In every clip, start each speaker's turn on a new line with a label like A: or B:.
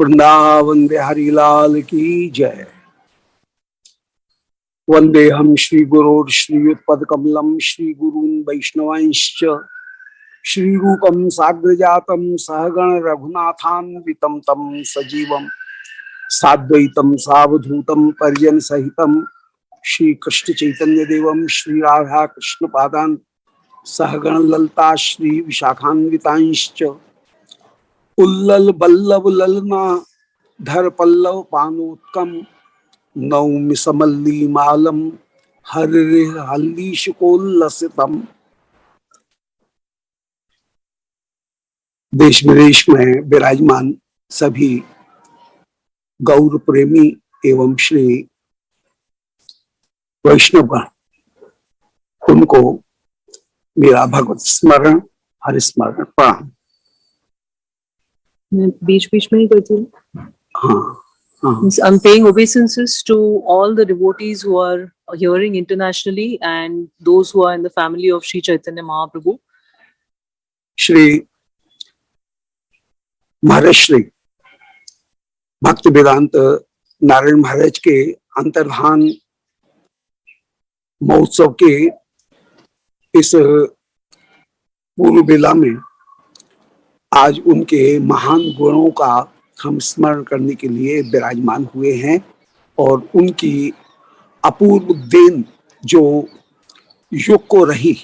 A: वृंदावन बिहारी लाल की जय। वंदे हम श्री गुरोर श्रीयुतपद कमलम श्री गुरून् वैष्णवांश्च श्री रूपम साग्रजातम सहगण रघुनाथान्वितम तम सजीवम साद्वैतम सावधूतम परिजन सहितम श्री कृष्ण चैतन्य देवम श्री राधा कृष्ण पादान सहगण ललता श्री विशाखान्वितांश्च उल्लल बल्लभ ललना धर पल्लव पानोत्कम नौमि समल्ली मालम हरिः हल्लीशकोल्लसितम। देश विदेश में विराजमान सभी गौर प्रेमी एवं श्री वैष्णव उनको मेरा भगवत स्मरण हरिस्मरण प्रणाम।
B: बीच बीच में ही करती हूँ।
A: हाँ,
B: I'm paying obeisances to all the devotees who are hearing internationally and those who are in the family of Sri Chaitanya Mahaprabhu.
A: Shri Maharaj Shri भक्ति वेदांत नारायण महाराज के अंतर्धान महोत्सव के इस पूर्व बेला में आज उनके महान गुणों का हम स्मरण करने के लिए विराजमान हुए हैं और उनकी अपूर्व देन जो युग को रही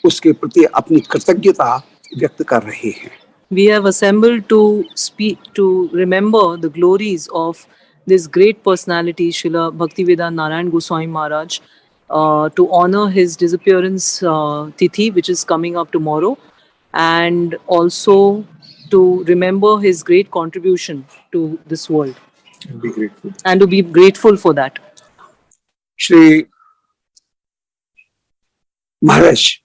A: उसके प्रति अपनी कृतज्ञता व्यक्त कर रहे हैं।
B: We have assembled to speak, to remember the glories of this great personality, Srila Bhaktivedanta Narayan Goswami Maharaj, to honor his disappearance tithi, which is coming up tomorrow, and also to remember his great contribution to this world.
A: And be grateful.
B: And to be grateful for that.
A: Shri Maharaj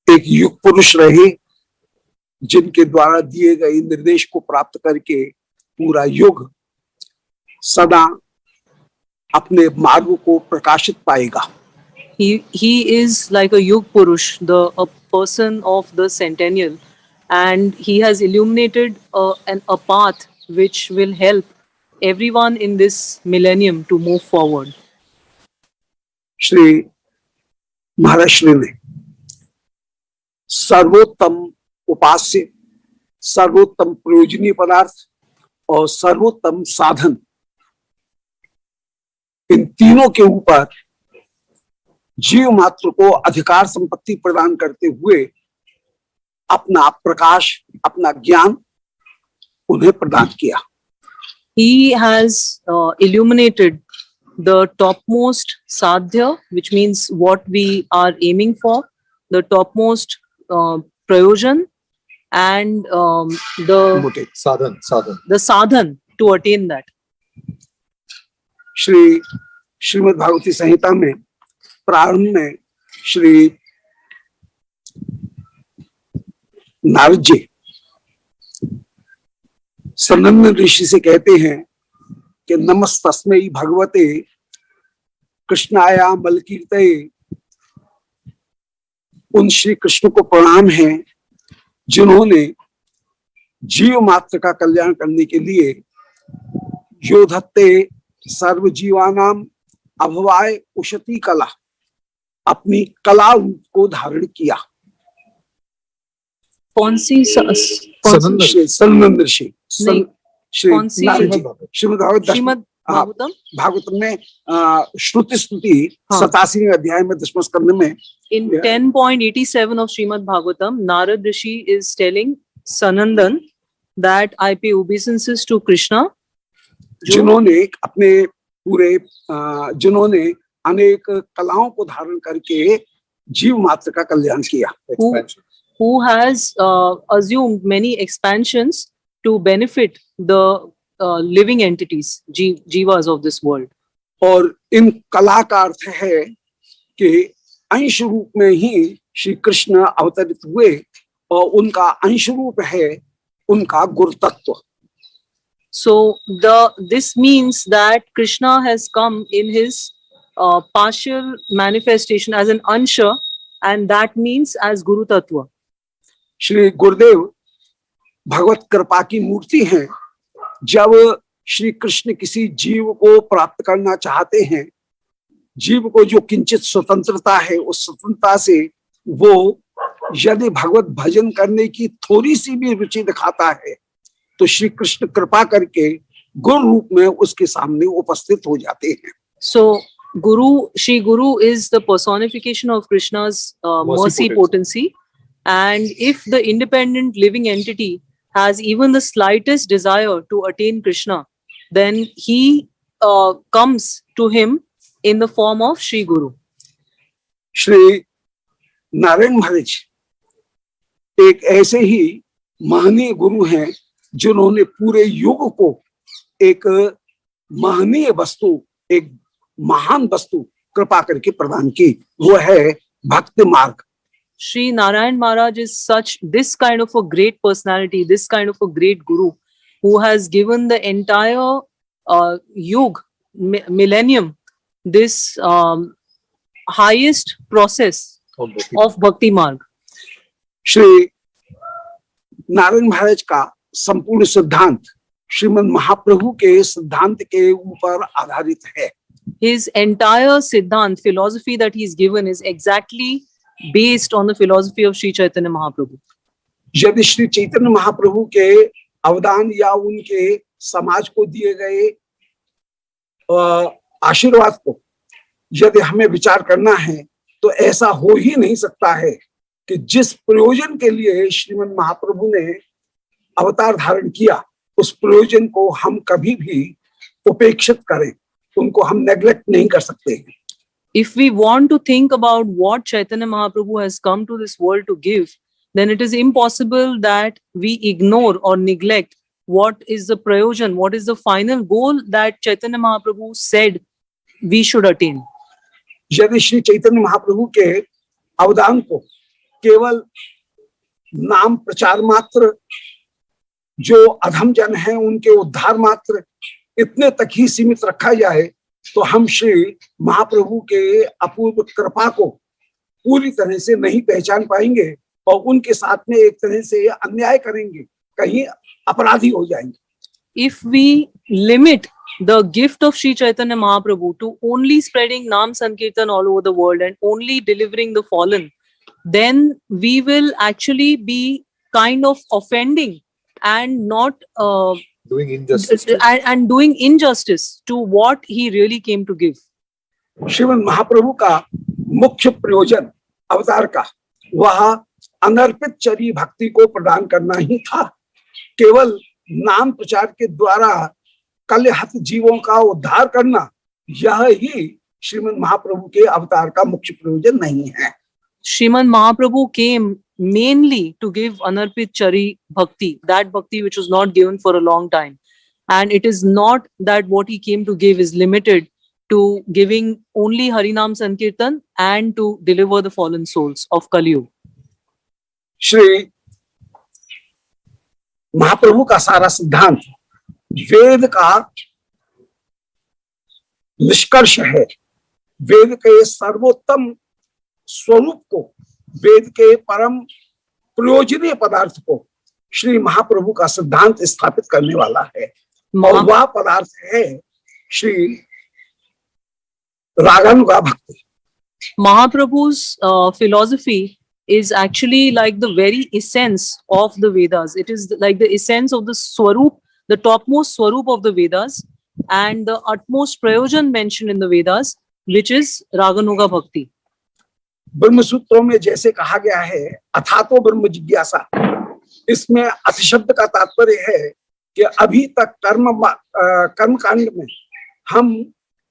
A: एक युग पुरुष रहे जिनके द्वारा दिए गए निर्देश को प्राप्त करके पूरा युग सदा अपने मार्ग को प्रकाशित पाएगा।
B: He is like a Yug Purush, a person of the centennial, and he has illuminated a path which will help everyone in this millennium to move forward.
A: Shri Maharaj Shri ने सर्वोत्तम उपास्य, सर्वोत्तम प्रयोजनीय पदार्थ और सर्वोत्तम साधन, इन तीनों के ऊपर जीव मात्र को अधिकार संपत्ति प्रदान करते हुए अपना प्रकाश, अपना ज्ञान उन्हें प्रदान किया।
B: He has illuminated the topmost sadhya, which means what we are aiming for, the topmost prayojan, and the sadhan to attain that.
A: Shri Shrimad भागवती संहिता में प्रारंभ में श्री नारद जी सनंदन ऋषि से कहते हैं कि नमस्तस्मै भगवते कृष्णाया बलकीर्तये, उन श्री कृष्ण को प्रणाम है जिन्होंने जीव मात्र का कल्याण करने के लिए योधत्ते सर्व जीवानाम अभवाय उशती कला, अपनी कला रूप को धारण किया।
B: कौन सी
A: सनंदन ऋषि श्रीमद् भागवतम में श्रुति स्तुति 87वें अध्याय में 10वें स्कंद में
B: in 10.87 of Srimad Bhagavatam, Narad Rishi is telling Sanandan that I pay obeisances to Krishna,
A: जिन्होंने अपने पूरे जिन्होंने अनेक कलाओं को धारण करके जीव मात्र का कल्याण किया।
B: who has assumed many expansions to benefit the living entities, jivas of this world.
A: और इन कला का अर्थ है कि अंश रूप में ही श्री कृष्ण अवतरित हुए और उनका अंश रूप है उनका गुरु तत्व।
B: So this means that Krishna has come in his partial manifestation as an ansha, and that means as Guru Tattva.
A: Shri Gurudev भगवत कृपा की मूर्ति हैं। जब श्री कृष्ण किसी जीव को प्राप्त करना चाहते हैं, जीव को जो किंचित स्वतंत्रता है, उस स्वतंत्रता से वो यदि भगवत भजन करने की थोड़ी सी भी रुचि दिखाता है, तो श्री कृष्ण कृपा करके गुरु रूप में उसके सामने उपस्थित हो जाते हैं।
B: So, Sri Guru is the personification of Krishna's mercy potency. And if the independent living entity has even the slightest desire to attain Krishna, then he comes to him in the form of Sri Guru.
A: Shri Narayan Maharaj एक ऐसे ही महनीय गुरु हैं जिन्होंने पूरे युग को एक महनीय वस्तु, एक महान वस्तु कृपा करके प्रदान की, वो है भक्ति मार्ग।
B: Sri Narayan Maharaj is this kind of a great personality, this kind of a great guru who has given the entire millennium, this highest process of Bhakti Marg.
A: Shri Narayan Maharaj का संपूर्ण सिद्धांत श्रीमद् महाप्रभु के सिद्धांत के ऊपर आधारित है।
B: His entire Siddhant philosophy that he's given is exactly based on the philosophy of Sri Chaitanya Mahaprabhu.
A: यदि श्री चैतन्य महाप्रभु के अवदान या उनके समाज को दिए गए आशीर्वाद को यदि हमें विचार करना है, तो ऐसा हो ही नहीं सकता है कि जिस प्रयोजन के लिए श्रीमद् महाप्रभु ने अवतार धारण किया, उस प्रयोजन को हम कभी भी उपेक्षित करें, उनको हम नेग्लेक्ट नहीं कर सकते हैं।
B: If we want to think about what Chaitanya Mahaprabhu has come to this world to give, then it is impossible that we ignore or neglect what is the prayojan, what is the final goal that Chaitanya Mahaprabhu said we should attain.
A: यदि श्री चैतन्य महाप्रभु के अवदान को केवल नाम प्रचार मात्र, जो अधम जन हैं उनके उद्धार मात्र, इतने तक ही सीमित रखा जाए, तो हम श्री महाप्रभु के अपूर्व कृपा को पूरी तरह से नहीं पहचान पाएंगे और उनके साथ में एक तरह से अन्याय करेंगे, कहीं अपराधी हो जाएंगे।
B: If we limit the gift of Sri Chaitanya Mahaprabhu to only spreading Nam Sankirtan all over the world and only delivering the fallen, then we will actually be kind of offending and not
C: doing injustice
B: and doing injustice to what he really came to give.
A: Shrimad महाप्रभु का मुख्य प्रयोजन अवतार का वह अनर्पित चरी भक्ति को प्रदान करना ही था। केवल नाम प्रचार के द्वारा कलहत जीवों का उद्धार करना, यह ही श्रीमद् महाप्रभु के अवतार का मुख्य प्रयोजन नहीं है।
B: Srimad Mahaprabhu came mainly to give Anarpit Chari Bhakti, that Bhakti which was not given for a long time. And it is not that what he came to give is limited to giving only Harinam Sankirtan and to deliver the fallen souls of Kali Yuga.
A: Shri Mahaprabhu का सारा सिद्धांत वेद का निष्कर्ष है। वेद के सर्वोत्तम स्वरूप को, वेद के परम प्रयोजनीय पदार्थ को श्री महाप्रभु का सिद्धांत स्थापित करने वाला है। और वह पदार्थ है श्री रागानुगा भक्ति।
B: Mahaprabhu's philosophy is actually like the very essence of the Vedas. It is like the essence of the Swarup, the topmost Swarup of the Vedas, and the utmost Prayojan mentioned in the Vedas, which is Raganuga Bhakti.
A: ब्रह्म सूत्रों में जैसे कहा गया है अथातो ब्रह्म जिज्ञासा, इसमें अथ शब्द का तात्पर्य है कि अभी तक कर्म कांड में हम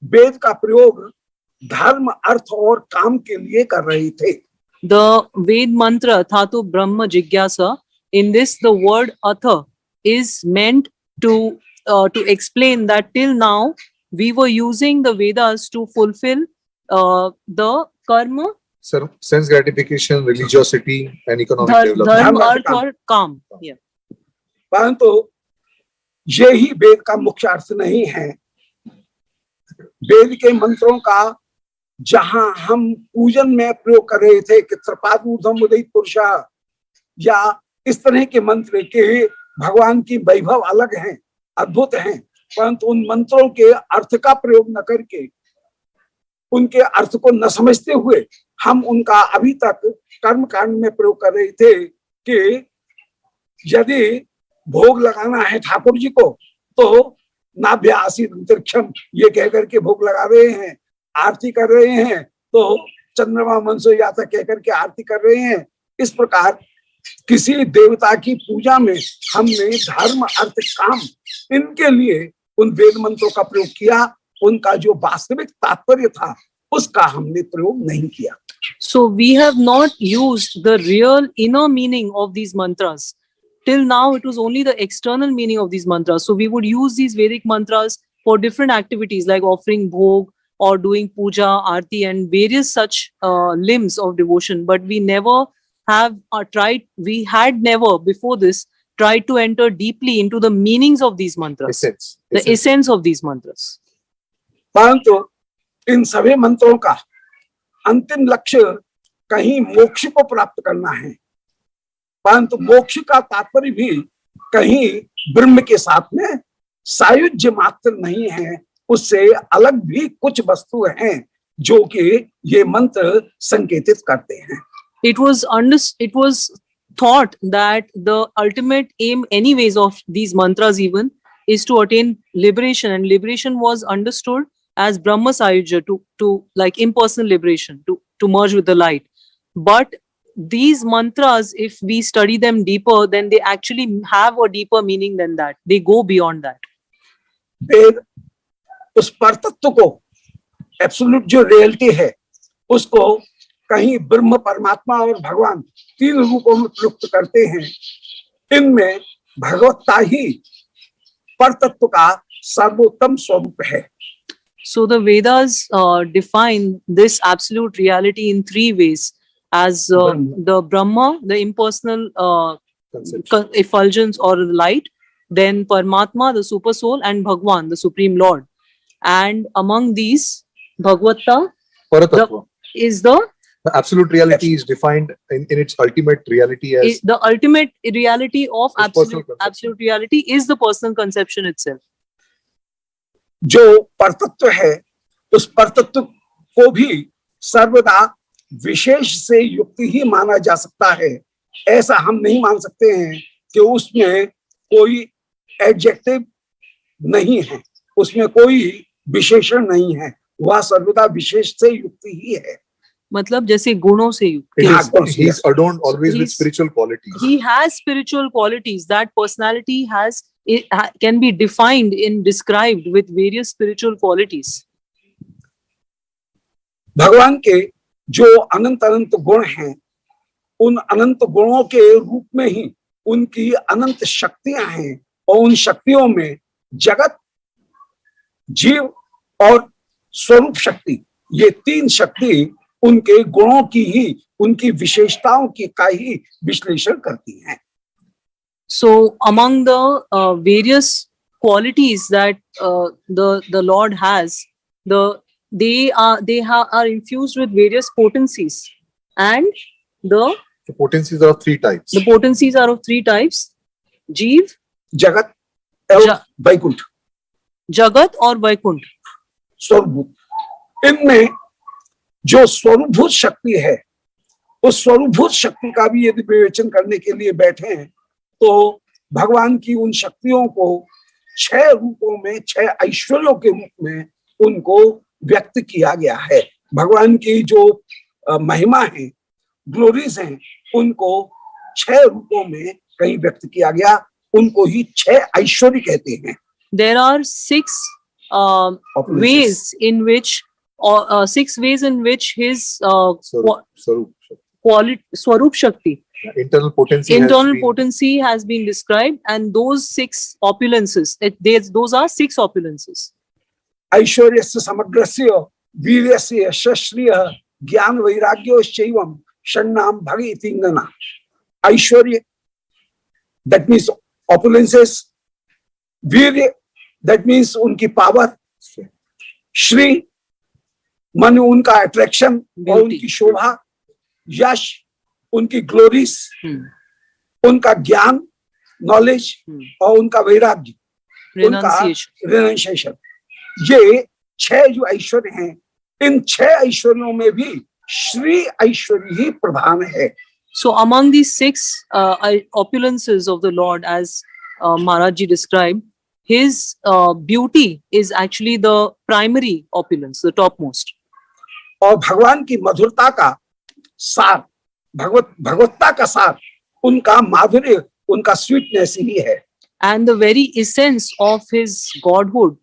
A: वेद का प्रयोग धर्म, अर्थ और काम के लिए कर रहे थे।
B: The Ved mantra Athatu Brahma Jigyasa, in this the word Atha is meant to explain that till now we were using the Vedas to fulfill the karma,
C: sense gratification, religiosity and economic development.
B: dharma, arth or काम. Yeah.
A: परंतु ये ही वेद का मुख्य अर्थ नहीं है। वेद के मंत्रों का जहां हम पूजन में प्रयोग कर रहे थे कि त्रिपाद ऊर्ध्वम उदित पुरुषः, या इस तरह के मंत्र के भगवान की वैभव अलग है, अद्भुत हैं, परंतु उन मंत्रों के अर्थ का प्रयोग न करके, उनके अर्थ को न समझते हुए हम उनका अभी तक कर्म कांड में प्रयोग कर रहे थे कि यदि भोग लगाना है ठाकुर जी को तो नाभ्य आसीत अंतरिक्षम ये कहकर के भोग लगा रहे हैं, आरती कर रहे हैं, तो चंद्रमा मनसो याता कहकर के आरती कर रहे हैं। इस प्रकार किसी देवता की पूजा में हमने धर्म अर्थ काम इनके लिए उन वेद मंत्रों का प्रयोग किया, उनका जो वास्तविक तात्पर्य था उसका हमने प्रयोग नहीं किया।
B: So we have not used the real inner meaning of these mantras. Till now, it was only the external meaning of these mantras. So we would use these Vedic mantras for different activities like offering bhog or doing puja, arti, and various such limbs of devotion. But we never have we had never before this tried to enter deeply into the meanings of these mantras, the essence of these mantras.
A: परंतु इन सभी मंत्रों का अंतिम लक्ष्य कहीं मोक्ष को प्राप्त करना है, परंतु मोक्ष का तात्पर्य भी कहीं ब्रह्म के साथ में सायुज्य मात्र नहीं है, उससे अलग भी कुछ वस्तु हैं जो कि ये मंत्र संकेतित करते हैं।
B: It was thought that the ultimate aim anyways of these mantras even is to attain liberation, and liberation was understood as Brahma Sayujya, to like impersonal liberation, to merge with the light. But these mantras, if we study them deeper, then they actually have a deeper meaning than that. They go beyond that.
A: वेद उस परतत्व को, absolute जो reality है, उसको कहीं ब्रह्म परमात्मा और भगवान तीन रूपों में प्रयुक्त करते हैं। इनमें भगवत्ता ही परतत्व का सर्वोत्तम स्वरूप है।
B: So the Vedas define this absolute reality in three ways: as the Brahma, the impersonal effulgence or the light, then Paramatma, the super soul, and Bhagwan, the supreme Lord. And among these, Bhagavatta is the
C: absolute reality is defined in its ultimate reality as
B: the ultimate reality of absolute reality is the personal conception itself.
A: जो परतत्व है उस परतत्व को भी सर्वदा विशेष से युक्त ही माना जा सकता है। ऐसा हम नहीं मान सकते हैं कि उसमें कोई एडजेक्टिव नहीं है, उसमें कोई विशेषण नहीं है, वह सर्वदा विशेष से युक्त ही है।
B: मतलब जैसे गुणों से युक्त।
C: He is adorned always with spiritual qualities.
B: He has spiritual qualities. That personality can be defined in described with various spiritual qualities.
A: भगवान के जो अनंत अनंत गुण हैं, उन अनंत गुणों के रूप में ही उनकी अनंत शक्तियां हैं, और उन शक्तियों में जगत, जीव और स्वरूप शक्ति, ये तीन शक्ति उनके गुणों की ही, उनकी विशेषताओं की का ही विश्लेषण करती हैं।
B: So among the various qualities that the Lord has, they are infused with various potencies, and the
C: potencies are of three types.
B: The potencies are of three types: Jeev,
A: जगत और वैकुंठ।
B: जगत और वैकुंठ।
A: स्वरूपभूत। इनमें जो स्वरूपभूत शक्ति है, उस स्वरूपभूत शक्ति का भी यदि विवेचन करने के लिए बैठे हैं तो भगवान की उन शक्तियों को 6 रूपों में, 6 ऐश्वर्यों के रूप में उनको व्यक्त किया गया है। भगवान की जो महिमा है, ग्लोरीज हैं, उनको 6 रूपों में कहीं व्यक्त किया गया, उनको ही 6 ऐश्वर्य कहते हैं।
B: There are 6 ways in which 6 ways in which his Swarup Shakti, internal potency has been described, and those 6 opulences, those are 6 opulences.
A: ऐश्वर्यस्य समग्रस्य वीर्यस्य यशस्श्रियः ज्ञान वैराग्योश्चैवं षण्णाम भगीतिंगना। ऐश्वर्य, that means opulences, वीर्य, that means उनकी पावर, श्री मन उनका अट्रैक्शन और उनकी शोभा, यश उनकी ग्लोरीज, उनका ज्ञान नॉलेज और उनका वैराग्य, उनका
B: renunciation.
A: रिनंसिएशन, ये 6 जो ऐश्वर्य हैं, इन 6 ऐश्वर्यों में भी श्री ऐश्वर्य ही प्रधान है।
B: So among these 6 opulences of the Lord, as Maharaj ji described, his beauty is actually the primary opulence, the topmost.
A: और भगवान की मधुरता का सार, भगवत्ता का सार उनका माधुर्य, उनका स्वीटनेस ही है।
B: And the very essence of his godhood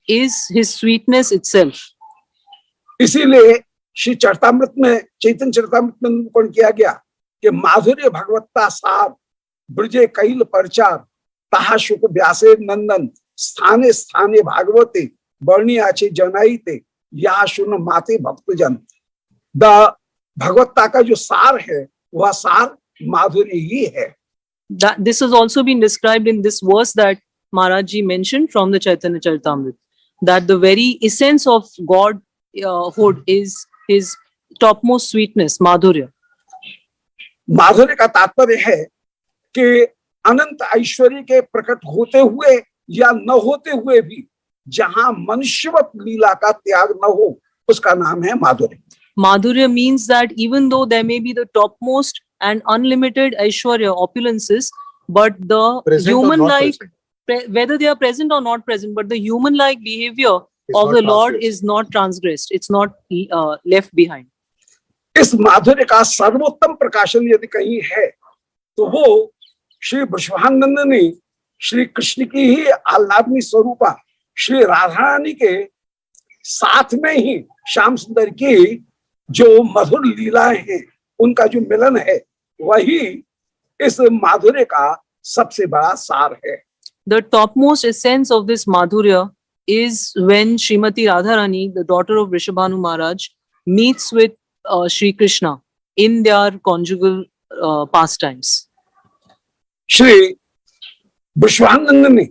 B: is his sweetness itself.
A: इसीलिए श्री चरितामृत में, चैतन्य चरितामृत में निरूपण किया गया कि माधुर्य भगवत्ता सार ब्रजे कैल परचार ताहा शुक व्यासे नंदन स्थाने स्थाने भागवते वर्णी आचे जनाईते या सुन माते भक्तजन। द भगवत्ता का जो सार है वह सार माधुर्य ही है।
B: That this has also been described in this verse that Maharaj ji mentioned from the Chaitanya Charitamrita, that the very essence of Godhood is his topmost sweetness, Madhurya.
A: माधुर्य का तात्पर्य है कि अनंत ऐश्वर्य के प्रकट होते हुए या न होते हुए भी जहां मनुष्यवत लीला का त्याग न हो, उसका नाम है माधुर्य।
B: Madhurya means that even though there may be the topmost and unlimited Aishwarya opulences, but the
C: Present or
B: human
C: not
B: like,
C: present.
B: whether they are present or not present, but the human like behavior
C: It's
B: of
C: not
B: the Lord
C: transgressed.
B: is not transgressed. It's not left behind.
A: इस माधुर्य का सर्वोत्तम प्रकाशन यदि कहीं है तो वो श्री वृषभानंदिनी श्री कृष्ण की ही आह्लादनी स्वरूपा श्री राधा रानी के साथ में ही श्याम सुंदर की जो मधुर लीलाएं हैं, उनका जो मिलन है, वही इस माधुर्य का सबसे बड़ा सार है।
B: The topmost essence of this Madhurya is when Srimati Radharani, the daughter of Rishabhanu Maharaj, meets with Sri Krishna in their conjugal pastimes.
A: Shri वृषभानंदिनी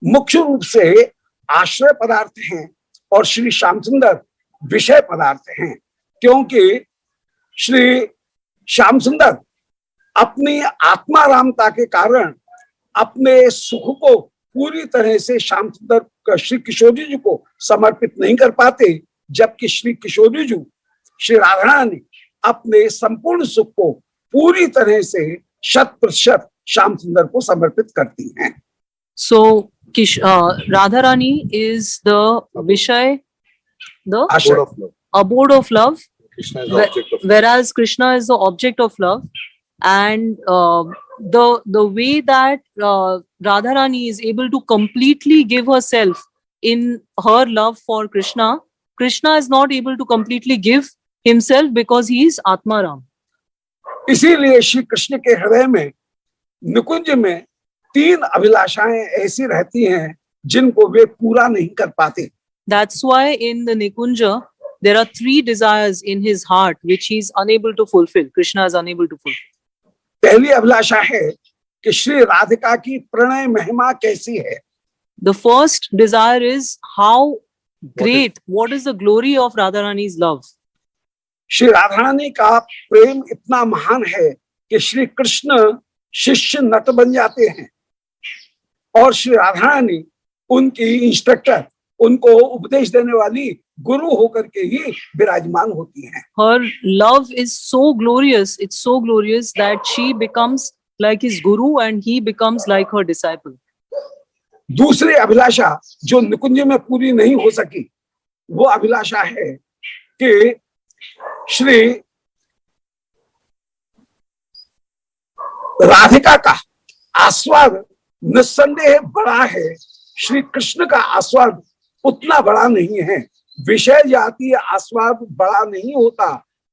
A: मुख्य रूप से आश्रय पदार्थ हैं और श्री श्याम सुंदर विषय पदार्थ हैं, क्योंकि श्री श्याम सुंदर अपनी आत्मारामता के कारण अपने सुख को पूरी तरह से श्याम सुंदर श्री किशोरी जी को समर्पित नहीं कर पाते, जबकि श्री किशोरी जी श्री राधा रानी अपने संपूर्ण सुख को पूरी तरह से 100% श्याम सुंदर को समर्पित करती हैं।
B: So Radharani is the Vishay, the
C: Abode of love.
B: abode of love,
C: Krishna is the object of love.
B: whereas Krishna is the object of love. And the way that Radharani is able to completely give herself in her love for Krishna, Krishna is not able to completely give himself because he is Atmaram.
A: इसीलिए श्री कृष्ण के हृदय में निकुंज में 3 अभिलाषाएं ऐसी रहती हैं जिनको वे पूरा नहीं कर पाते।
B: That's why in the Nikunja there are 3 desires in his heart which he is unable to fulfill. Krishna is unable to fulfill.
A: पहली अभिलाषा है कि श्री राधिका की प्रणय महिमा कैसी है।
B: The first desire is how great, what is the glory of Radharani's love.
A: Shri Radha Rani का प्रेम इतना महान है कि श्री कृष्ण शिष्य नट बन जाते हैं और श्री राधा रानी उनकी इंस्ट्रक्टर, उनको उपदेश देने वाली गुरु होकर के ही विराजमान होती हैं।
B: Her love is so glorious, it's so glorious that she becomes like his guru and he becomes like her disciple.
A: दूसरी अभिलाषा जो निकुंज में पूरी नहीं हो सकी, वो अभिलाषा है कि श्री राधिका का आस्वाद निस्संदेह बड़ा है, श्री कृष्ण का आस्वाद उतना बड़ा नहीं है। विषय जातीय आस्वाद बड़ा नहीं होता,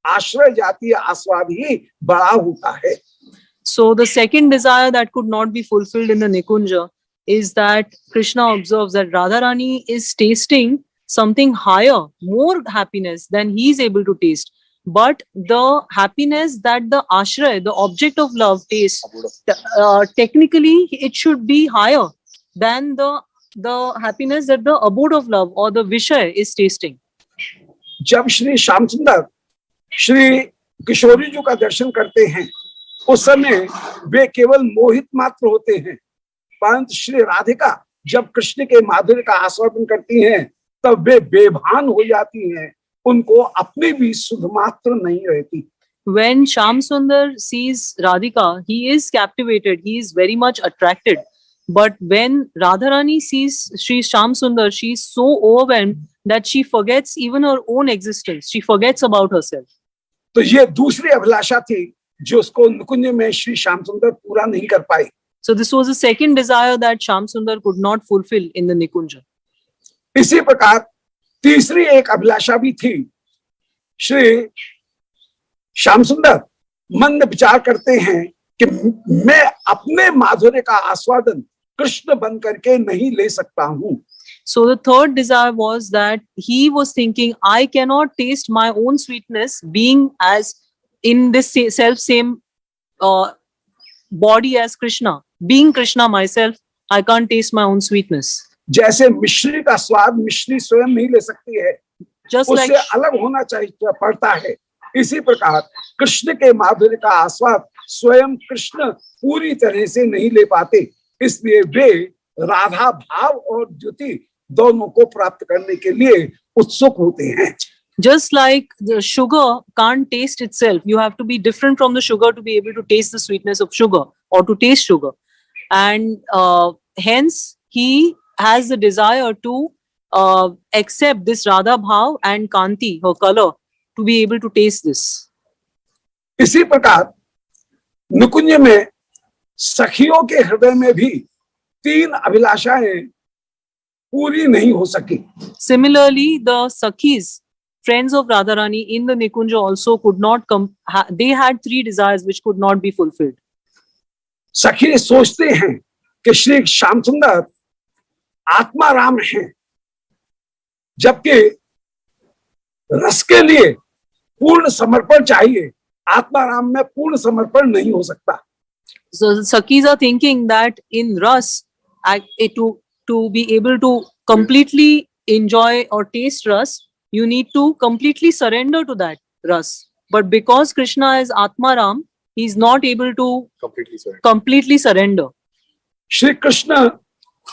A: आश्रय जातीय आस्वाद ही बड़ा होता है।
B: So the second desire that could not be fulfilled in the Nikunja is that Krishna observes that Radharani is tasting something higher, more happiness than he is able to taste. But the happiness that the ashray, the object of love, tastes, technically it should be higher than the happiness that the abode of love or the vishay is tasting.
A: जब श्री श्याम सुंदर श्री किशोरी जी का दर्शन करते हैं उस समय वे केवल मोहित मात्र होते हैं, परंतु श्री राधिका जब कृष्ण के माधुर्य का आस्वादन करती हैं तब वे बेभान हो जाती हैं, उनको अपनी भी सुध मात्र नहीं रहती।
B: When Sham Sundar sees Radhika, he is captivated, he is very much attracted. But when Radharani sees Sri Sham Sundar, she is so overwhelmed that she forgets even her own existence. She forgets about herself.
A: तो ये दूसरी अभिलाषा थी जो उसको निकुंज में श्री श्याम सुंदर पूरा नहीं कर पाई।
B: So this was the second desire that Sham Sundar could not fulfill in the Nikunja.
A: इसी प्रकार तीसरी एक अभिलाषा भी थी। श्री श्याम सुंदर मन में विचार करते हैं कि मैं अपने माधुर्य का आस्वादन कृष्ण बन करके नहीं ले सकता हूं।
B: So the third desire was that he was thinking, I cannot taste my own sweetness being as in this same body as Krishna. Being Krishna myself, I can't taste my own sweetness.
A: जैसे मिश्री का स्वाद मिश्री स्वयं नहीं ले सकती है,
B: Just
A: उससे
B: like
A: अलग होना चाहिए पड़ता है, इसी प्रकार कृष्ण के माधुर्य का आस्वाद स्वयं कृष्ण पूरी तरह से नहीं ले पाते, इसलिए वे राधा भाव और द्युति दोनों को प्राप्त करने के लिए उत्सुक होते हैं।
B: Just like the sugar can't taste itself, you have to be different from the sugar to be able to taste the sweetness of sugar or to taste sugar. And hence, he has the desire to accept this Radha Bhav and Kanti, her color, to be able to taste this.
A: इसी प्रकार निकुंज में सखियों के हृदय में भी तीन अभिलाषाएं पूरी नहीं हो सकी।
B: Similarly, the Sakhis, friends of Radharani in the Nikunja also could not come. They had three desires which could not be fulfilled.
A: सखी सोचते हैं कि श्री श्याम सुंदर आत्मा राम हैं, जबकि रस के लिए पूर्ण समर्पण चाहिए, आत्मा राम में पूर्ण समर्पण नहीं हो सकता।
B: So the Sakhis are thinking that in Ras, to be able to completely enjoy or taste Ras, you need to completely surrender to that Ras. But because Krishna is Atma Ram, he is not able to completely surrender.
A: Shri Krishna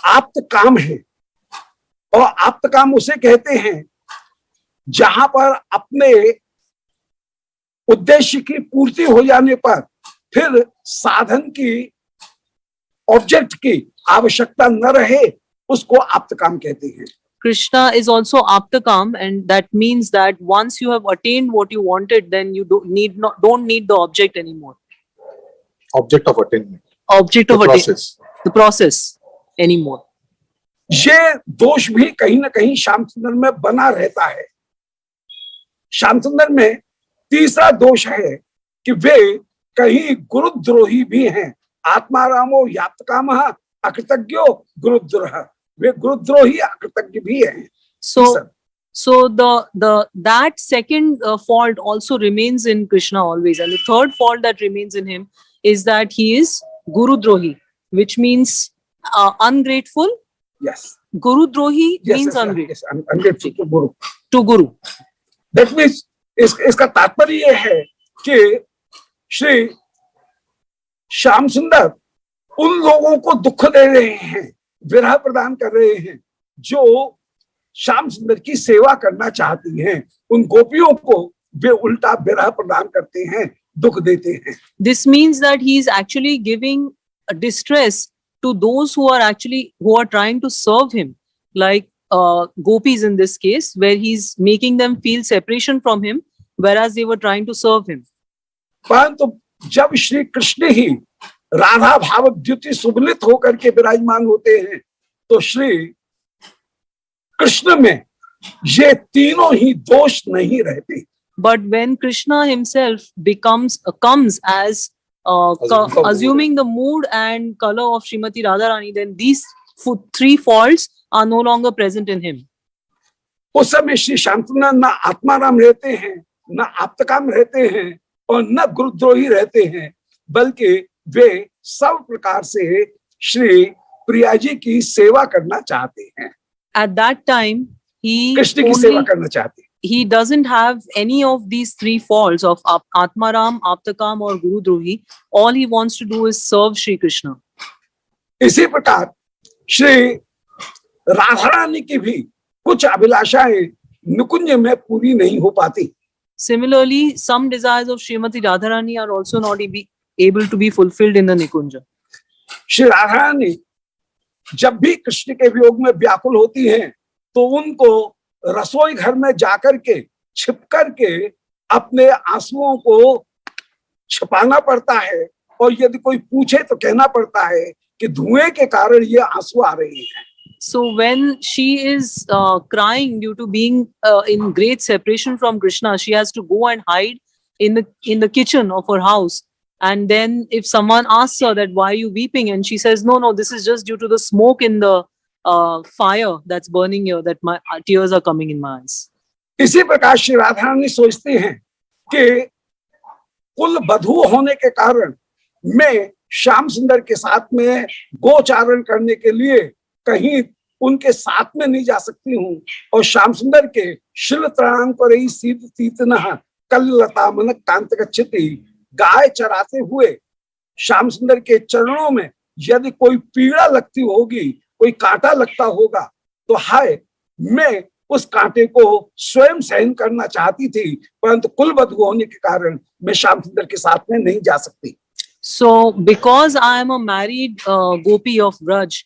A: आप्त काम है, और आप्त काम उसे कहते हैं जहां पर अपने उद्देश्य की पूर्ति हो जाने पर फिर साधन की ऑब्जेक्ट की आवश्यकता न रहे, उसको आप्त काम कहते हैं।
B: Krishna is also Aptakam, and that means that once you have attained what you wanted, then you don't need the object anymore.
C: Object of attainment.
B: Object of attainment.
C: Process.
B: The process anymore.
A: ये दोष भी कहीं ना कहीं श्याम सुंदर में बना रहता है। श्याम सुंदर में तीसरा दोष है कि वे कहीं गुरुद्रोही भी हैं। आत्मारामो याप्तकामः अकृतज्ञो गुरुद्रोह, वे गुरुद्रोही अकृतज्ञ भी हैं।
B: So that second fault also remains in Krishna always, and the third fault that remains in him is that he is Gurudrohi, which means ungrateful.
A: Yes.
B: Gurudrohi means ungrateful.
A: Yes, ungrateful to Guru.
B: To Guru.
A: That means इसका तात्पर्य ये है कि श्री श्याम सुंदर उन लोगों को दुख दे रहे हैं, विरह प्रदान कर रहे हैं जो श्याम सुंदर की सेवा करना चाहती हैं। उन गोपियों को वे उल्टा विरह प्रदान करते हैं, दुख देते हैं।
B: This means that he is actually giving a distress to those who are trying to serve him, like gopis in this case, where he's making them feel separation from him, whereas they were trying to serve him.
A: परंतु जब श्री कृष्ण ही राधा भाव द्युति सुबलित होकर के विराजमान होते हैं, तो श्री कृष्ण में ये तीनों ही दोष नहीं रहते।
B: But when Krishna himself comes as assuming the mood and color of Srimati Radharani, then these three faults are no longer present in him.
A: उस समय श्री श्यामचंद्र न आत्माराम रहते हैं, न आप्तकाम रहते हैं, और न गुरुद्रोही रहते हैं, बल्कि वे सब प्रकार से श्री प्रिया जी की सेवा करना चाहते हैं।
B: At that time, he
A: Krishna की सेवा करना चाहते हैं।
B: he doesn't have any of these three faults of Atmaram, Aptakam or Guru Drohi. All he wants to do is serve Shri Krishna.
A: इसी प्रकार श्री राधा रानी की भी कुछ अभिलाषाएं निकुंज में पूरी नहीं हो पाती।
B: Similarly, some desires of Srimati Radharani are also not able to be fulfilled in the Nikunja.
A: Shri Radha Rani जब भी कृष्ण के वियोग में व्याकुल होती हैं तो उनको रसोई घर में जाकर के छिप करके अपने आंसुओं को छिपाना पड़ता है, और यदि कोई पूछे तो कहना पड़ता है कि धुएं के कारण ये आंसू आ रहे हैं।
B: So when she is crying due to being in great separation from Krishna, she has to go and hide in the kitchen of her house. And then if someone asks her that why are you weeping, and she says, no, this is just due to the smoke in the fire that's burning here that my tears are coming in my eyes.
A: इसी प्रकार श्री राधा रानी सोचती हैं कि कुल बधू होने के कारण मैं श्याम सुंदर के साथ में गोचारण करने के लिए कहीं उनके साथ में नहीं जा सकती हूँ, और श्याम सुंदर के शिल त्राण पर ही सीत तीतना कल लता मन कांत गच्छति, गाय चराते हुए श्याम सुंदर के चरणों में यदि कोई पीड़ा लगती होगी, कोई कांटा लगता होगा, तो हाय मैं उस कांटे को स्वयं सहन करना चाहती थी, परंतु कुल बधू होने के कारण मैं श्याम सुंदर के साथ में नहीं जा सकती।
B: So because I am a married gopi of Vraj,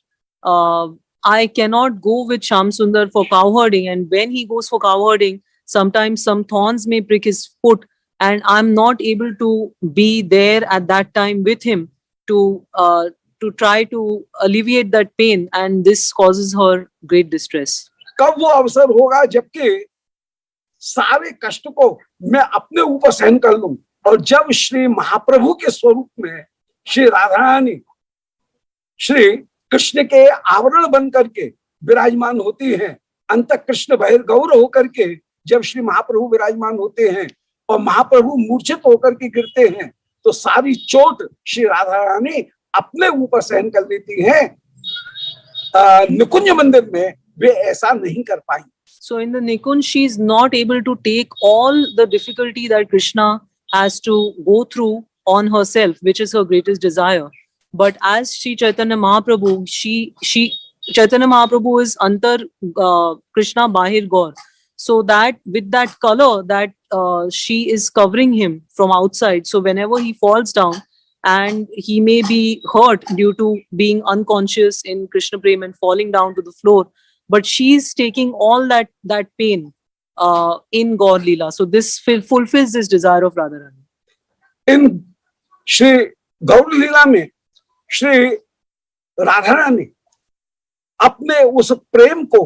B: I cannot go with Shyam Sundar for cow herding, and when he goes for cow herding, sometimes some thorns may prick his foot, and I'm not able to be there at that time with him to try to alleviate that pain, and this causes her great distress.
A: कब वो अवसर होगा जबकि सारे कष्ट को मैं अपने ऊपर सहन कर लूं, और जब श्री महाप्रभु के स्वरूप में श्री राधा रानी श्री कृष्ण के आवरण बन करके विराजमान होती हैं, अंत कृष्ण बहिर्गौर होकर के जब श्री महाप्रभु विराजमान होते हैं और महाप्रभु मूर्छित होकर के गिरते हैं, तो सारी चोट श्री राधा रानी अपने ऊपर सहन कर लेती हैं। निकुंज मंदिर में वे ऐसा नहीं कर पाई।
B: So in the Nikunj, she is not able to take all the difficulty that Krishna has to go through on herself, which is her greatest desire. But as Sri Chaitanya Mahaprabhu, Chaitanya Mahaprabhu is Antar Krishna Bahir Gaur. So that with that color that she is covering him from outside. So whenever he falls down and he may be hurt due to being unconscious in Krishna Prem and falling down to the floor, but she is taking all that pain in Gaur Leela. So this fulfills this desire of Radharani.
A: In Shri Gaur लीला में श्री राधा रानी अपने उस प्रेम को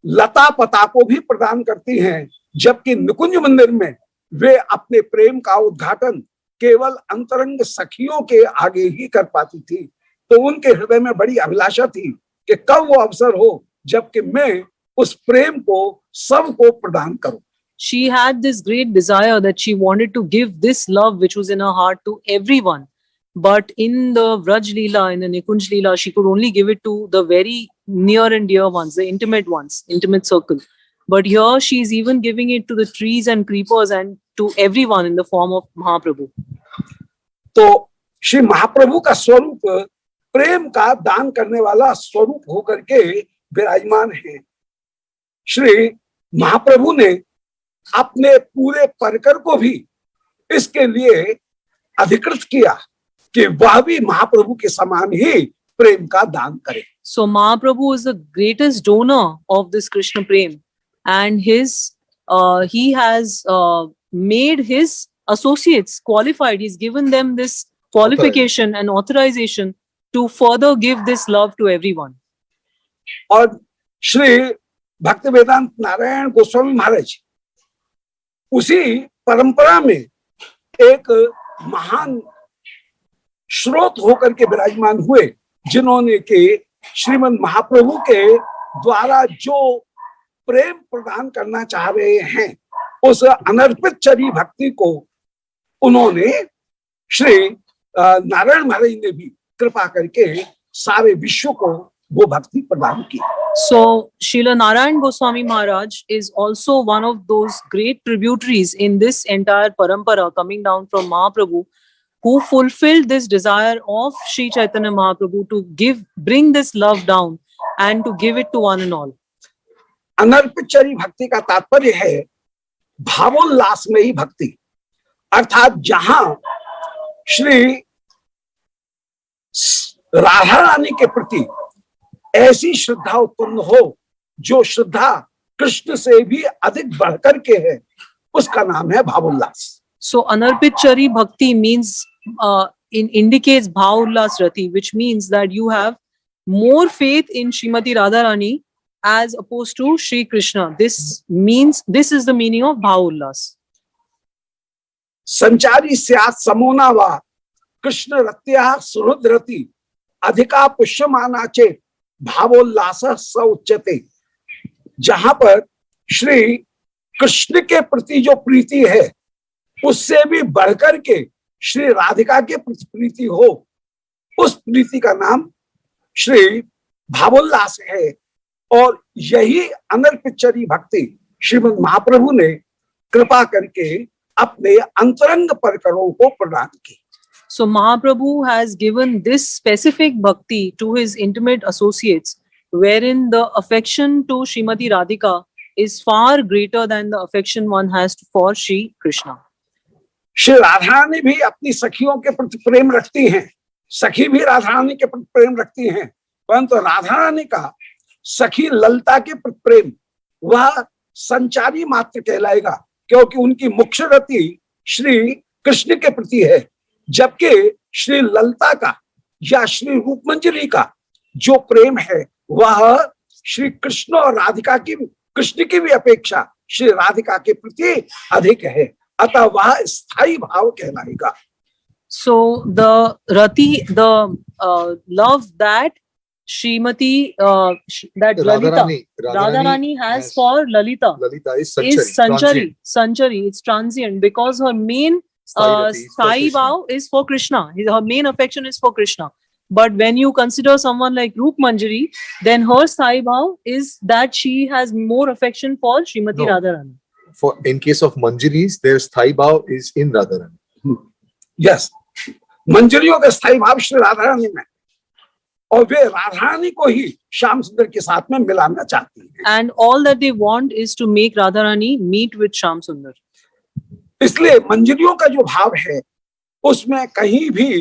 A: लता पता को भी प्रदान करती हैं, जबकि निकुंज मंदिर में वे अपने प्रेम का उद्घाटन केवल अंतरंग सखियों के आगे ही कर पाती थी। तो उनके हृदय में बड़ी अभिलाषा थी कि कब वो अवसर हो जबकि मैं उस प्रेम को सबको प्रदान करूं।
B: She had this great desire that she wanted to give this love which was in her heart to everyone. But in the Vraj Leela, in the Nikunj Leela, she could only give it to the very near and dear ones, the intimate ones, intimate circle. But here she is even giving it to the trees and creepers and to everyone in the form of Mahaprabhu.
A: तो श्री महाप्रभु का स्वरूप प्रेम का दान करने वाला स्वरूप होकर के विराजमान है। श्री महाप्रभु ने अपने पूरे परिकर को भी इसके लिए अधिकृत किया कि वह भी महाप्रभु के समान ही प्रेम का दान करे।
B: So Mahaprabhu is the greatest donor of this Krishna Prem, and he has made his associates qualified. He's given them this qualification and authorization to further give this love to everyone.
A: और श्री भक्ति वेदांत नारायण गोस्वामी महाराज उसी परंपरा में एक महान स्रोत होकर के विराजमान हुए, जिन्होंने के श्रीमद् महाप्रभु के द्वारा जो प्रेम प्रदान करना चाह रहे हैं उस अनर्पित चरी भक्ति को उन्होंने श्री नारायण महाराज ने भी कृपा करके सारे विश्व को वो भक्ति प्रदान की।
B: So, Srila Narayan Goswami Maharaj is also one of those great tributaries in this entire parampara coming down from Mahaprabhu, who fulfilled this desire of Sri Chaitanya Mahaprabhu to bring this love down and to give it to one and all.
A: अनर्पितचरी भक्ति का तात्पर्य है भावोल्लास में ही भक्ति, अर्थात जहां श्री राधा रानी के प्रति ऐसी श्रद्धा उत्पन्न हो जो श्रद्धा कृष्ण से भी अधिक बढ़कर के है, उसका नाम है भावोल्लास.
B: So Anarpitchari Bhakti means indicates Bhaullas Rati, which means that you have more faith in Srimati Radharani as opposed to Sri Krishna. This is the meaning of Bhaullas.
A: संचारी स्यात् समोना वा कृष्ण रत्या सुहृद्रति अधिका पुष्यमाना चेत भावोल्लास स उच्यते. जहां पर श्री कृष्ण के प्रति जो प्रीति है उससे भी बढ़कर के श्री राधिका के प्रति प्रीति हो, उस प्रीति का नाम श्री भावोल्लास है. और यही अनर्पितचरी भक्ति श्रीमद् महाप्रभु ने कृपा करके अपने अंतरंग परकरों को प्रदान की.
B: So Mahaprabhu has given this specific bhakti to his intimate associates, wherein the affection to Srimati Radhika is far greater than the affection one has for Sri Krishna.
A: Shri Radha Rani भी अपनी सखियों के प्रति प्रेम रखती हैं, सखी भी राधा रानी के प्रति प्रेम रखती हैं, परंतु राधा रानी का सखी ललता के प्रति प्रेम वह संचारी मात्र कहलाएगा, क्योंकि उनकी मुख्य रति श्री कृष्ण के प्रति है, जबकि श्री ललता का या श्री रूपमंजरी का जो प्रेम है वह श्री कृष्ण और राधिका की, कृष्ण की भी अपेक्षा श्री राधिका के प्रति अधिक है, अतः वह स्थायी भाव कहलाएगा.
B: So the rati, the love that Srimati, that Radharani has for Lalita
C: is
B: Sanchari. Sanchari, it's transient because her main Sai Bhav is for Krishna. Her main affection is for Krishna. But when you consider someone like Roop Manjari, then her Sai Bhav is that she has more affection for Srimati Radharani.
C: For in case of Manjaris, their Sthai Bhav is in Radharani.
A: Yes, मंजरियों का स्थायी भाव श्री राधा रानी में, और वे राधा रानी को ही श्याम सुंदर के साथ में मिलाना चाहती हैं.
B: And all that they want is to make Radharani meet with Shyam Sundar.
A: इसलिए मंजरियों का जो भाव है उसमें कहीं भी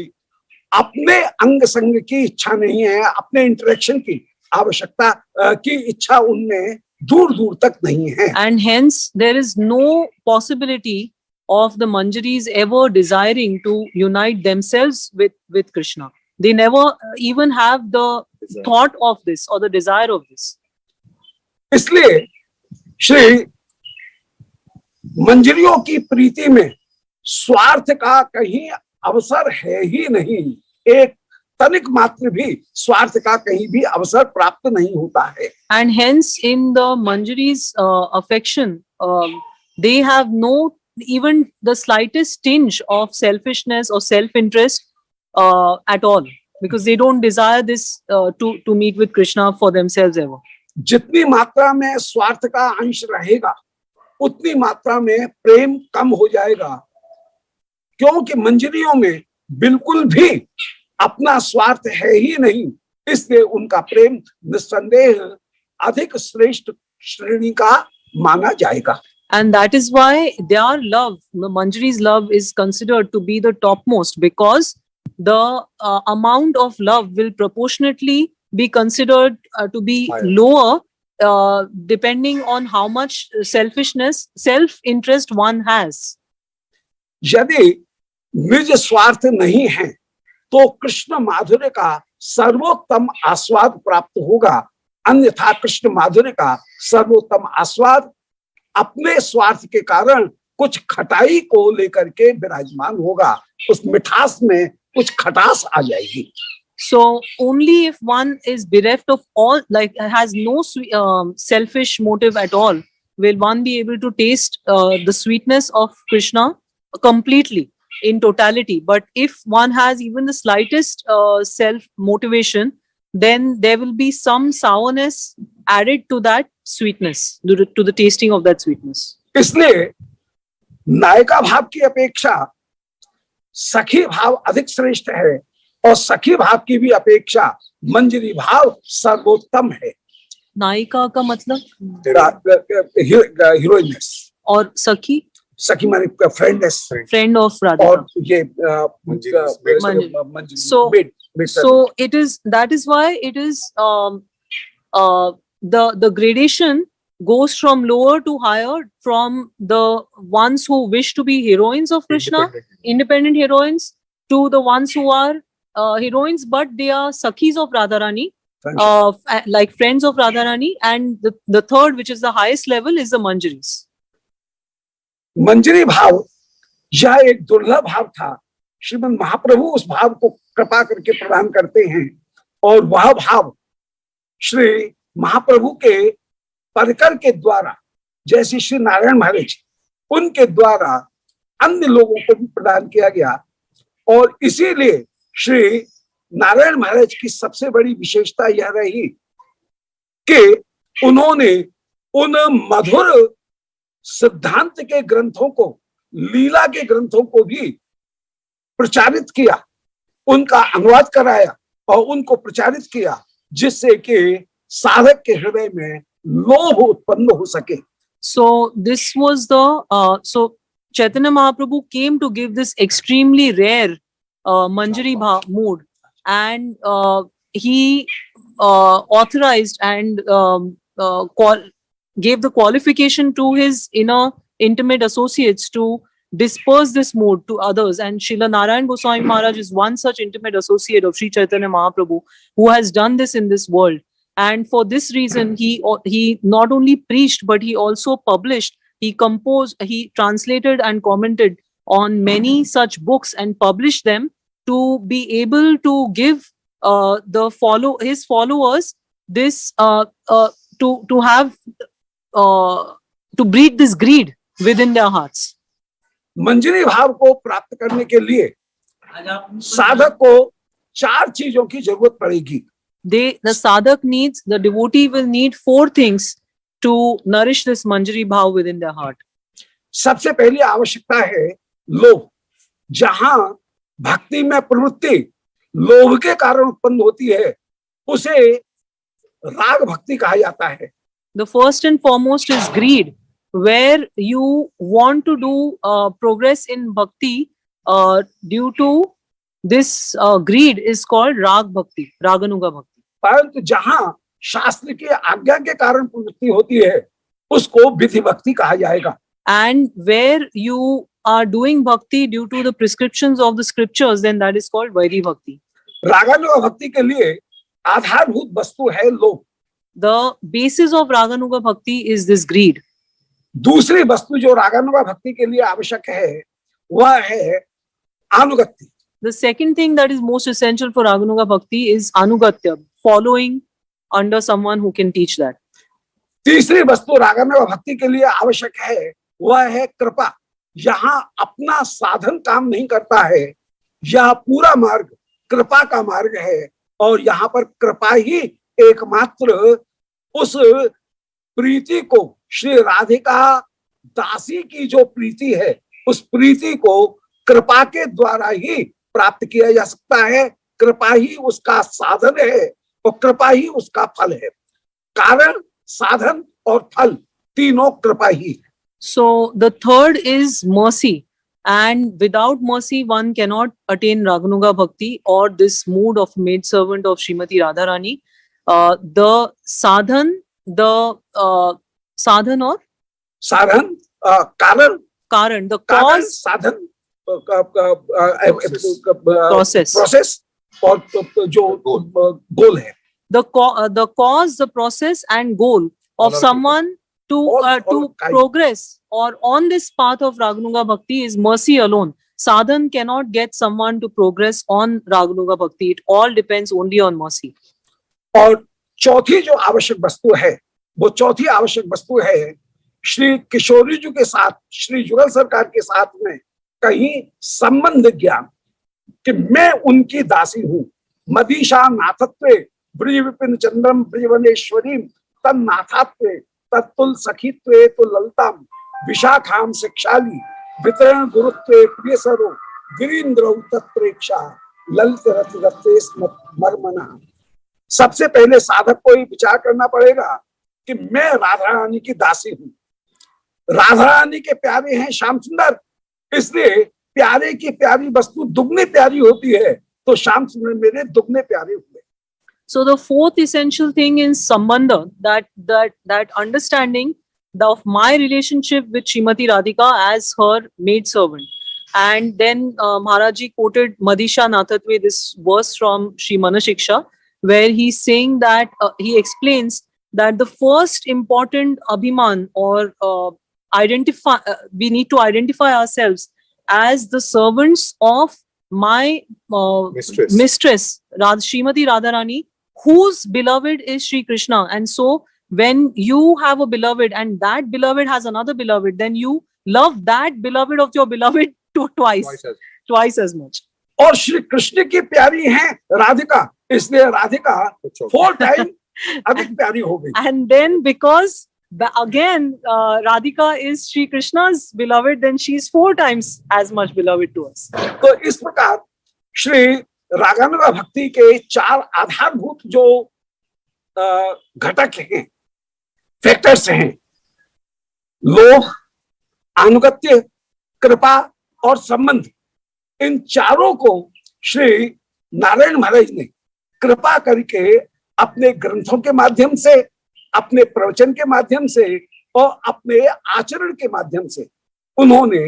A: अपने अंग संग की इच्छा नहीं है, अपने इंटरेक्शन की आवश्यकता की इच्छा उनमें दूर दूर तक नहीं है.
B: And hence there is no possibility of the Manjaris ever desiring to unite themselves with Krishna. They never even have the thought of this or the desire of this.
A: इसलिए श्री मंजरियों की प्रीति में स्वार्थ का कहीं अवसर है ही नहीं, एक तनिक मात्र भी स्वार्थ का कहीं भी अवसर प्राप्त नहीं होता है.
B: And hence in the Manjari's affection, they have no even the slightest tinge of selfishness or self-interest at all, because they don't desire this to meet with Krishna for themselves ever.
A: जितनी मात्रा में स्वार्थ का अंश रहेगा उतनी मात्रा में प्रेम कम हो जाएगा, क्योंकि मंजरियों में बिल्कुल भी अपना स्वार्थ है ही नहीं, इसलिए उनका प्रेम निस्संदेह अधिक श्रेष्ठ श्रेणी का माना जाएगा.
B: And that is why their love, the Manjari's love, is considered to be the topmost, because the amount of love will proportionately be considered to be lower depending on how much selfishness, self-interest one has.
A: यदि निज स्वार्थ नहीं है तो कृष्ण माधुर्य का सर्वोत्तम आस्वाद प्राप्त होगा, अन्यथा कृष्ण माधुर्य का सर्वोत्तम आस्वाद अपने स्वार्थ के कारण कुछ खटाई को लेकर के विराजमान होगा, उस मिठास में कुछ खटास आ जाएगी.
B: So only if one is bereft of all, like has no selfish motive at all, will one be able to taste the sweetness of Krishna completely in totality. But if one has even the slightest self motivation, then there will be some sourness added to that sweetness, to the tasting of that sweetness.
A: इसलिए नायिका भाव की अपेक्षा सखी भाव अधिक श्रेष्ठ है और सखी भाव की भी अपेक्षा मंजरी भाव सर्वोत्तम है।
B: नायिका का मतलब
A: हीरोइनस
B: और सखी
A: सखी माने फ्रेंड
B: फ्रेंड ऑफ राधा।
A: और ये
B: मंजरी। So it is, that is why it is the gradation goes from lower to higher, from the ones who wish to be heroines of Krishna, independent heroines, to the ones who are heroines but they are sakhis of Radharani, like friends of Radharani, and the third, which is the highest level, is the Manjaris.
A: मंजरी भाव यह एक दुर्लभ भाव था। श्रीमद् महाप्रभु उस भाव को कृपा करके प्रदान करते हैं और वह भाव श्री महाप्रभु के परिकर के द्वारा, जैसे श्री नारायण महाराज उनके द्वारा अन्य लोगों को भी प्रदान किया गया। और इसीलिए श्री नारायण महाराज की सबसे बड़ी विशेषता यह रही कि उन्होंने उन मधुर सिद्धांत के ग्रंथों को, लीला के ग्रंथों को भी प्रचारित किया, उनका अनुवाद कराया और उनको प्रचारित किया, जिससे कि साधक के हृदय में लोभ उत्पन्न हो सके।
B: So this was the so Chaitanya Mahaprabhu came to give this extremely rare Manjari mood, and he authorized and gave the qualification to his inner intimate associates to disperse this mood to others. And Srila Narayan Goswami Maharaj is one such intimate associate of Sri Chaitanya Mahaprabhu who has done this in this world. And for this reason, he not only preached, but he also published, he composed, he translated and commented on many such books and published them to be able to give his followers this to have to breed this greed within their hearts.
A: मंजरी भाव को प्राप्त करने के लिए साधक को 4 चीजों की जरूरत पड़ेगी।
B: The sadhak needs, the devotee will need 4 things to nourish this Manjari bhav within their heart.
A: सबसे पहली आवश्यकता है लोभ। जहां भक्ति में प्रवृत्ति लोभ के कारण उत्पन्न होती है, उसे राग भक्ति कहा जाता है।
B: The first and foremost is greed, where you want to do progress in bhakti due to this greed is called rag bhakti, raganuga bhakti.
A: परंतु जहां शास्त्र की आज्ञा के कारण प्रवृत्ति होती है, उसको विधि भक्ति कहा जाएगा।
B: And where you are doing bhakti due to the prescriptions of the scriptures, then that is called vaidhi bhakti.
A: रागानुगा भक्ति के लिए आधारभूत वस्तु है लोभ।
B: The basis of raganuga bhakti is this greed.
A: दूसरी वस्तु जो रागानुगा भक्ति के लिए आवश्यक है, वह है अनुगत्य।
B: The second thing that is most essential for raganuga bhakti is anugatya, following under someone who can teach that.
A: तीसरी वस्तु रागानुगा भक्ति के लिए आवश्यक है, वह है कृपा। यहाँ अपना साधन काम नहीं करता है, यह पूरा मार्ग कृपा का मार्ग है और यहाँ पर कृपा ही एकमात्र उस प्रीति को, श्री राधिका दासी की जो प्रीति है, उस प्रीति को कृपा के द्वारा ही प्राप्त किया जा सकता है। कृपा ही उसका साधन है और कृपा ही उसका फल है। कारण, साधन और फल तीनों कृपा ही।
B: So the third is mercy, and without mercy one cannot attain raganuga bhakti or this mood of maid servant of Srimati Radharani. The sadhan, sadhan or
A: साधन,
B: karan, the cause,
A: साधन,
B: process,
A: और जो गोल है।
B: the cause, the process and goal of someone to progress or on this path of raganuga bhakti is mercy alone. Sadhan cannot get someone to progress on raganuga bhakti. It all depends only on mercy.
A: और चौथी जो आवश्यक वस्तु है, वो चौथी आवश्यक वस्तु है श्री किशोरी जी के साथ, श्री जुगल सरकार के साथ में कहीं संबंध ज्ञान, कि मैं उनकी दासी हूं। मदीशा नाथत्वे ब्रज विपिन चंद्रम ब्रजवनेश्वरीम तन्नाथात्वे तत्तुल सखीत्वे तो ललताम विशाखाम शिक्षाली वितरण गुरुत्वे प्रियसरो गिरीन्द्र तत्प्रेक्षा ललित रथ रत्ते मर्मना। सबसे पहले साधक को ही विचार करना पड़ेगा कि मैं राधा रानी की दासी हूं। राधा रानी के प्यारे हैं श्याम सुंदर, इसलिए प्यारे की प्यारी वस्तु दुगनी प्यारी होती है, तो श्याम सुंदर मेरे दुगने प्यारे हुए।
B: So the fourth essential thing in Sambandha, that understanding of my relationship with Srimati Radhika as her maid servant. And then Maharaji quoted Madhisha Nathatve, this verse from Sri Manashiksha, where he's saying that he explains that the first important abhiman or we need to identify ourselves as the servants of my mistress Srimati Radharani, whose beloved is Sri Krishna. And so when you have a beloved and that beloved has another beloved, then you love that beloved of your beloved twice as much.
A: और श्री कृष्ण की प्यारी हैं राधिका, इसलिए Radhika 4 time अधिक प्यारी हो गई।
B: And then because again Radhika is Sri Krishna's beloved, then she is 4 times as much beloved to us.
A: तो इस प्रकार श्री रागानुगा भक्ति के 4 आधारभूत जो घटक हैं, फैक्टर्स हैं, लोभ, अनुगत्य, कृपा और संबंध, इन चारों को श्री नारायण महाराज ने कृपा करके अपने ग्रंथों के माध्यम से, अपने प्रवचन के माध्यम से और अपने आचरण के माध्यम से उन्होंने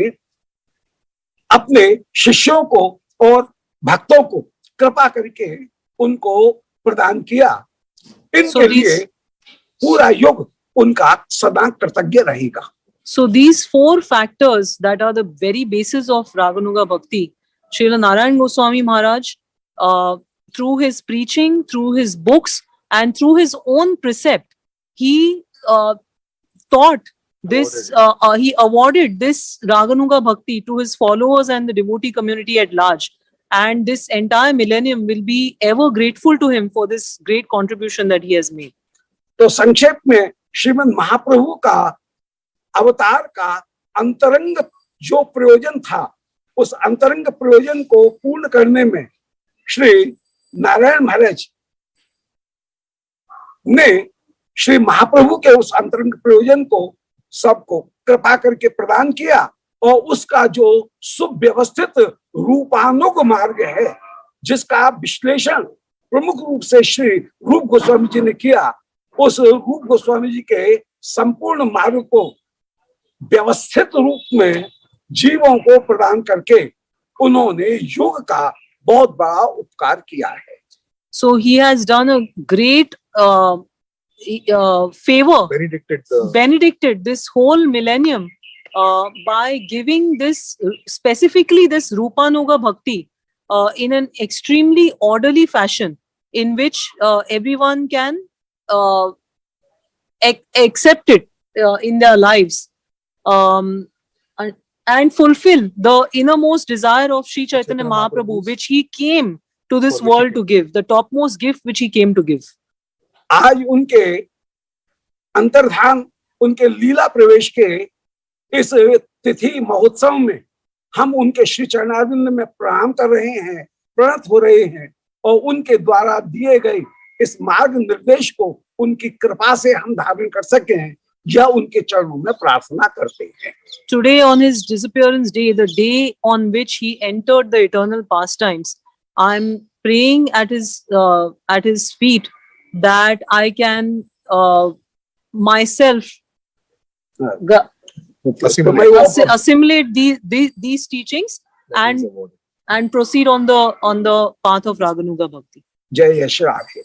A: अपने शिष्यों को और भक्तों को कृपा करके उनको प्रदान किया। इनके लिए पूरा युग उनका सदा कृतज्ञ रहेगा।
B: So these 4 factors that are the very basis of Raganuga Bhakti, Srila Narayan Goswami Maharaj, through his preaching, through his books, and through his own precept, he taught this, he awarded this Raganuga Bhakti to his followers and the devotee community at large. And this entire millennium will be ever grateful to him for this great contribution that he has made.
A: तो संक्षेप में श्रीमद् महाप्रभु का अवतार का अंतरंग जो प्रयोजन था, उस अंतरंग प्रयोजन को पूर्ण करने में श्री नारायण महाराज ने श्री महाप्रभु के उस अंतरंग प्रयोजन को सबको कृपा करके प्रदान किया, और उसका जो सुव्यवस्थित रूपानुग मार्ग है, जिसका विश्लेषण प्रमुख रूप से श्री रूप गोस्वामी जी ने किया, उस रूप गोस्वामी जी के संपूर्ण मार्ग को व्यवस्थित रूप में जीवों को प्रदान करके उन्होंने युग का बहुत बड़ा उपकार किया है।
B: So he has done a great favor, benedicted this whole millennium by giving this, specifically this Rupanuga Bhakti, in an extremely orderly fashion, in which everyone can accept it in their lives, and fulfill the innermost desire of Sri Chaitanya Mahaprabhu, which he came to this world to give, the topmost gift which he came to give.
A: आज उनके अंतर्धान, उनके लीला प्रवेश के इस तिथि महोत्सव में हम उनके श्री चरणारविंद में प्रणाम कर रहे हैं, प्रणत हो रहे हैं, और उनके द्वारा दिए गए इस मार्ग निर्देश को उनकी कृपा से हम धारण कर सके हैं, यह उनके चरणों में प्रार्थना करते हैं।
B: Today on his disappearance day, the day on which he entered the eternal pastimes, I'm praying at his feet that I can myself assimilate these teachings and proceed on the path of Raganuga Bhakti.
A: जय यश राधे।